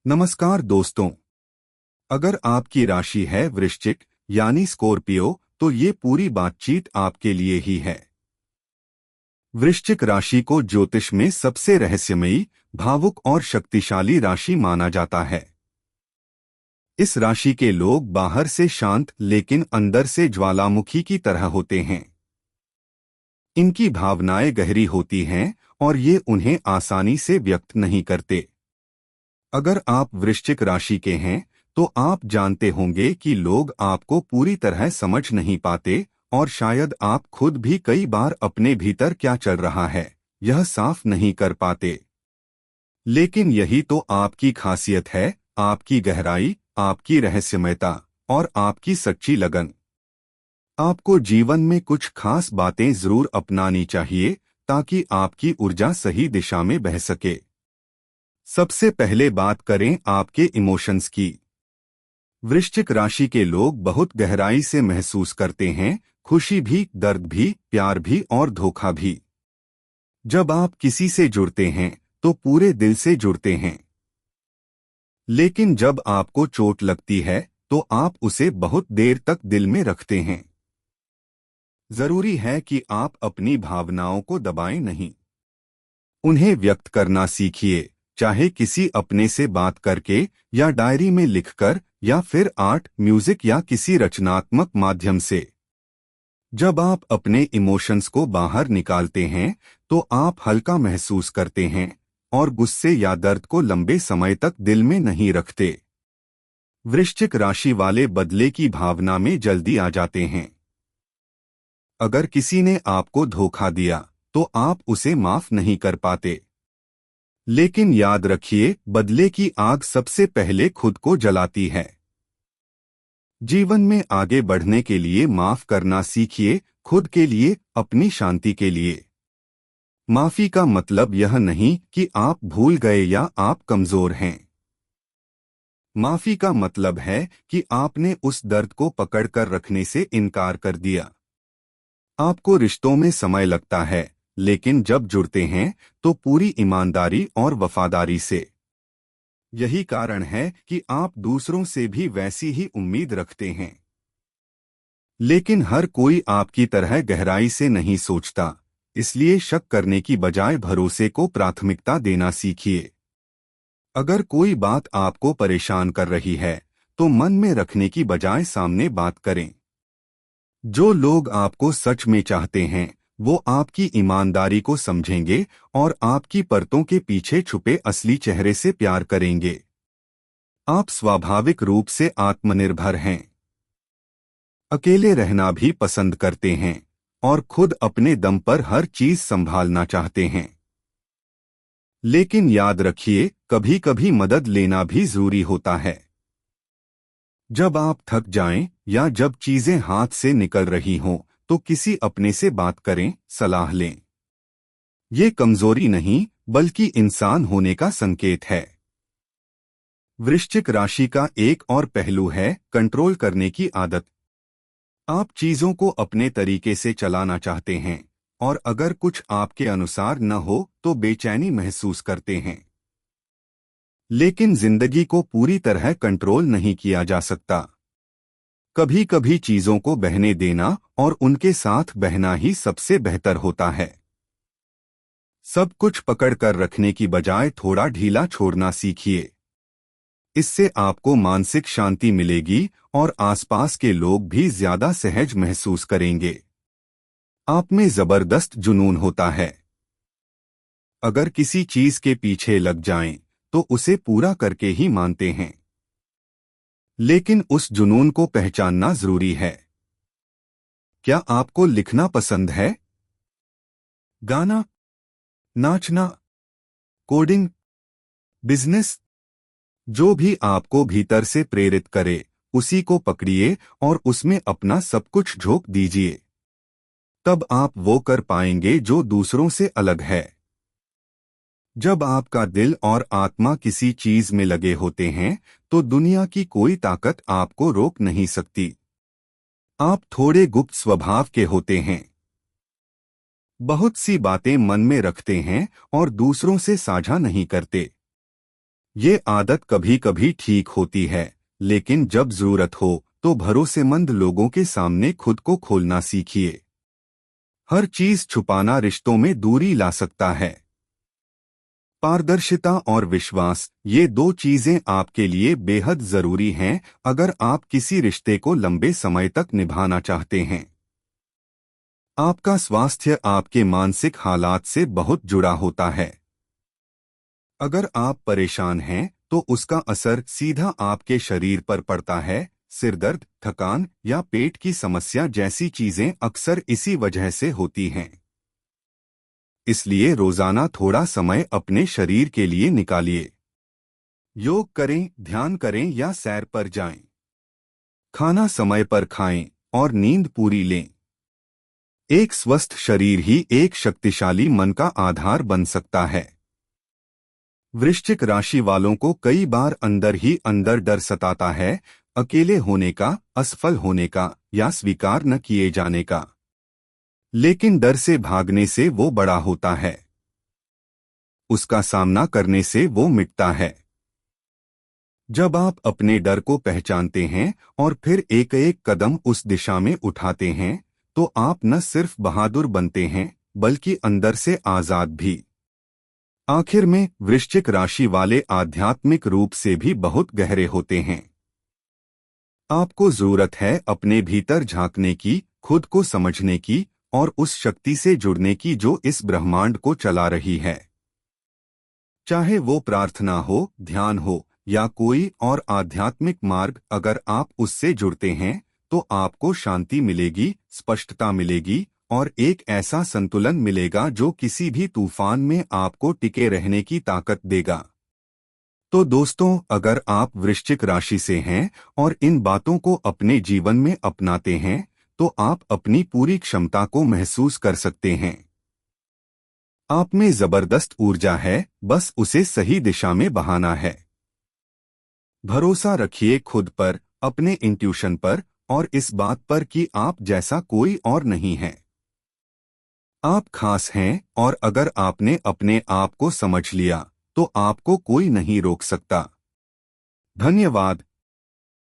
नमस्कार दोस्तों। अगर आपकी राशि है वृश्चिक यानी स्कॉर्पियो, तो ये पूरी बातचीत आपके लिए ही है। वृश्चिक राशि को ज्योतिष में सबसे रहस्यमयी, भावुक और शक्तिशाली राशि माना जाता है। इस राशि के लोग बाहर से शांत लेकिन अंदर से ज्वालामुखी की तरह होते हैं। इनकी भावनाएं गहरी होती हैं और ये उन्हें आसानी से व्यक्त नहीं करते। अगर आप वृश्चिक राशि के हैं तो आप जानते होंगे कि लोग आपको पूरी तरह समझ नहीं पाते और शायद आप खुद भी कई बार अपने भीतर क्या चल रहा है यह साफ नहीं कर पाते। लेकिन यही तो आपकी खासियत है, आपकी गहराई, आपकी रहस्यमयता और आपकी सच्ची लगन। आपको जीवन में कुछ खास बातें जरूर अपनानी चाहिए ताकि आपकी ऊर्जा सही दिशा में बह सके। सबसे पहले बात करें आपके इमोशंस की। वृश्चिक राशि के लोग बहुत गहराई से महसूस करते हैं, खुशी भी, दर्द भी, प्यार भी और धोखा भी। जब आप किसी से जुड़ते हैं तो पूरे दिल से जुड़ते हैं। लेकिन जब आपको चोट लगती है तो आप उसे बहुत देर तक दिल में रखते हैं। जरूरी है कि आप अपनी भावनाओं को दबाएं नहीं, उन्हें व्यक्त करना सीखिए, चाहे किसी अपने से बात करके या डायरी में लिखकर या फिर आर्ट, म्यूजिक या किसी रचनात्मक माध्यम से। जब आप अपने इमोशंस को बाहर निकालते हैं तो आप हल्का महसूस करते हैं और गुस्से या दर्द को लंबे समय तक दिल में नहीं रखते। वृश्चिक राशि वाले बदले की भावना में जल्दी आ जाते हैं। अगर किसी ने आपको धोखा दिया तो आप उसे माफ नहीं कर पाते। लेकिन याद रखिए, बदले की आग सबसे पहले खुद को जलाती है। जीवन में आगे बढ़ने के लिए माफ करना सीखिए, खुद के लिए, अपनी शांति के लिए। माफी का मतलब यह नहीं कि आप भूल गए या आप कमजोर हैं। माफी का मतलब है कि आपने उस दर्द को पकड़कर रखने से इनकार कर दिया। आपको रिश्तों में समय लगता है, लेकिन जब जुड़ते हैं तो पूरी ईमानदारी और वफादारी से। यही कारण है कि आप दूसरों से भी वैसी ही उम्मीद रखते हैं। लेकिन हर कोई आपकी तरह गहराई से नहीं सोचता, इसलिए शक करने की बजाय भरोसे को प्राथमिकता देना सीखिए। अगर कोई बात आपको परेशान कर रही है तो मन में रखने की बजाय सामने बात करें। जो लोग आपको सच में चाहते हैं वो आपकी ईमानदारी को समझेंगे और आपकी परतों के पीछे छुपे असली चेहरे से प्यार करेंगे। आप स्वाभाविक रूप से आत्मनिर्भर हैं, अकेले रहना भी पसंद करते हैं और खुद अपने दम पर हर चीज संभालना चाहते हैं। लेकिन याद रखिए, कभी कभी मदद लेना भी जरूरी होता है। जब आप थक जाएं या जब चीजें हाथ से निकल रही हों तो किसी अपने से बात करें, सलाह लें। ये कमजोरी नहीं बल्कि इंसान होने का संकेत है। वृश्चिक राशि का एक और पहलू है कंट्रोल करने की आदत। आप चीजों को अपने तरीके से चलाना चाहते हैं और अगर कुछ आपके अनुसार न हो तो बेचैनी महसूस करते हैं। लेकिन जिंदगी को पूरी तरह कंट्रोल नहीं किया जा सकता। कभी कभी चीजों को बहने देना और उनके साथ बहना ही सबसे बेहतर होता है। सब कुछ पकड़ कर रखने की बजाय थोड़ा ढीला छोड़ना सीखिए। इससे आपको मानसिक शांति मिलेगी और आसपास के लोग भी ज्यादा सहज महसूस करेंगे। आप में जबरदस्त जुनून होता है। अगर किसी चीज के पीछे लग जाएं तो उसे पूरा करके ही मानते हैं। लेकिन उस जुनून को पहचानना जरूरी है। क्या आपको लिखना पसंद है? गाना, नाचना, कोडिंग, बिजनेस? जो भी आपको भीतर से प्रेरित करे उसी को पकड़िए और उसमें अपना सब कुछ झोंक दीजिए। तब आप वो कर पाएंगे जो दूसरों से अलग है। जब आपका दिल और आत्मा किसी चीज में लगे होते हैं तो दुनिया की कोई ताकत आपको रोक नहीं सकती। आप थोड़े गुप्त स्वभाव के होते हैं। बहुत सी बातें मन में रखते हैं और दूसरों से साझा नहीं करते। ये आदत कभी कभी ठीक होती है, लेकिन जब जरूरत हो तो भरोसेमंद लोगों के सामने खुद को खोलना सीखिए। हर चीज छुपाना रिश्तों में दूरी ला सकता है। पारदर्शिता और विश्वास, ये दो चीजें आपके लिए बेहद जरूरी हैं अगर आप किसी रिश्ते को लंबे समय तक निभाना चाहते हैं। आपका स्वास्थ्य आपके मानसिक हालात से बहुत जुड़ा होता है। अगर आप परेशान हैं तो उसका असर सीधा आपके शरीर पर पड़ता है। सिरदर्द, थकान या पेट की समस्या जैसी चीजें अक्सर इसी वजह से होती हैं। इसलिए रोजाना थोड़ा समय अपने शरीर के लिए निकालिए। योग करें, ध्यान करें या सैर पर जाएं। खाना समय पर खाएं और नींद पूरी लें। एक स्वस्थ शरीर ही एक शक्तिशाली मन का आधार बन सकता है। वृश्चिक राशि वालों को कई बार अंदर ही अंदर डर सताता है, अकेले होने का, असफल होने का या स्वीकार न किए जाने का। लेकिन डर से भागने से वो बड़ा होता है, उसका सामना करने से वो मिटता है। जब आप अपने डर को पहचानते हैं और फिर एक एक कदम उस दिशा में उठाते हैं, तो आप न सिर्फ बहादुर बनते हैं बल्कि अंदर से आजाद भी। आखिर में वृश्चिक राशि वाले आध्यात्मिक रूप से भी बहुत गहरे होते हैं। आपको जरूरत है अपने भीतर झांकने की, खुद को समझने की और उस शक्ति से जुड़ने की जो इस ब्रह्मांड को चला रही है। चाहे वो प्रार्थना हो, ध्यान हो या कोई और आध्यात्मिक मार्ग, अगर आप उससे जुड़ते हैं तो आपको शांति मिलेगी, स्पष्टता मिलेगी और एक ऐसा संतुलन मिलेगा जो किसी भी तूफान में आपको टिके रहने की ताकत देगा। तो दोस्तों, अगर आप वृश्चिक राशि से हैं और इन बातों को अपने जीवन में अपनाते हैं तो आप अपनी पूरी क्षमता को महसूस कर सकते हैं। आप में जबरदस्त ऊर्जा है, बस उसे सही दिशा में बहाना है। भरोसा रखिए खुद पर, अपने इंट्यूशन पर और इस बात पर कि आप जैसा कोई और नहीं है। आप खास हैं और अगर आपने अपने आप को समझ लिया तो आपको कोई नहीं रोक सकता। धन्यवाद।